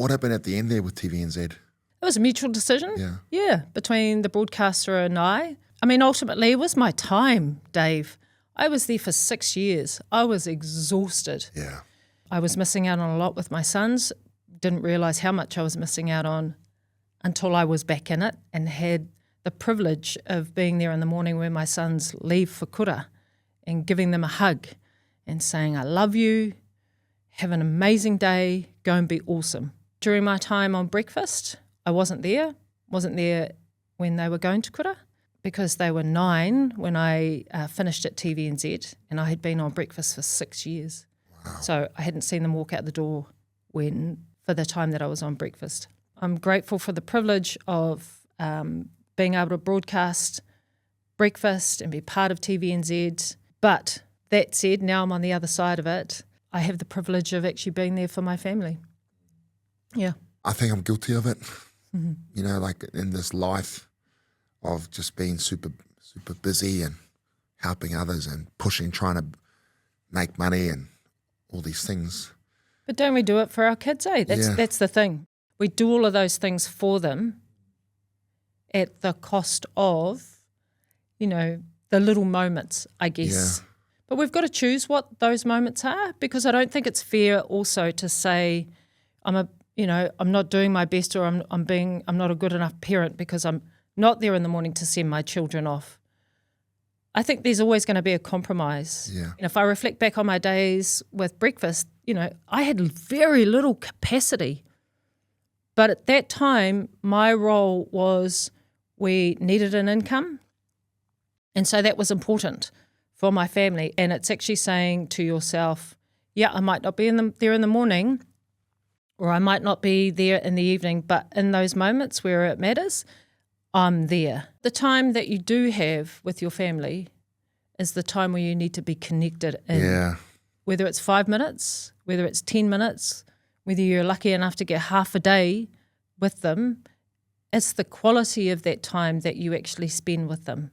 What happened at the end there with TVNZ? It was a mutual decision. Yeah, between the broadcaster and I. I mean, ultimately, it was my time, Dave. I was there for 6 years. I was exhausted. Yeah. I was missing out on a lot with my sons. Didn't realise how much I was missing out on until I was back in it and had the privilege of being there in the morning when my sons leave for kura and giving them a hug and saying, I love you, have an amazing day, go and be awesome. During my time on breakfast, I wasn't there when they were going to kura because they were 9 when I finished at TVNZ and I had been on breakfast for 6 years. Wow. So I hadn't seen them walk out the door for the time that I was on breakfast. I'm grateful for the privilege of being able to broadcast breakfast and be part of TVNZ. But that said, now I'm on the other side of it. I have the privilege of actually being there for my family. Yeah. I think I'm guilty of it. Mm-hmm. You know, like in this life of just being super, super busy and helping others and pushing, trying to make money and all these things. But don't we do it for our kids, eh? That's the thing. We do all of those things for them at the cost of, you know, the little moments, I guess. Yeah. But we've got to choose what those moments are, because I don't think it's fair also to say I'm not doing my best, or I'm not a good enough parent because I'm not there in the morning to send my children off. I think there's always going to be a compromise. Yeah. And if I reflect back on my days with breakfast, you know, I had very little capacity. But at that time, my role was we needed an income. And so that was important for my family. And it's actually saying to yourself, yeah, I might not be there in the morning, or I might not be there in the evening, but in those moments where it matters, I'm there. The time that you do have with your family is the time where you need to be connected in. Yeah. Whether it's 5 minutes, whether it's 10 minutes, whether you're lucky enough to get half a day with them, it's the quality of that time that you actually spend with them.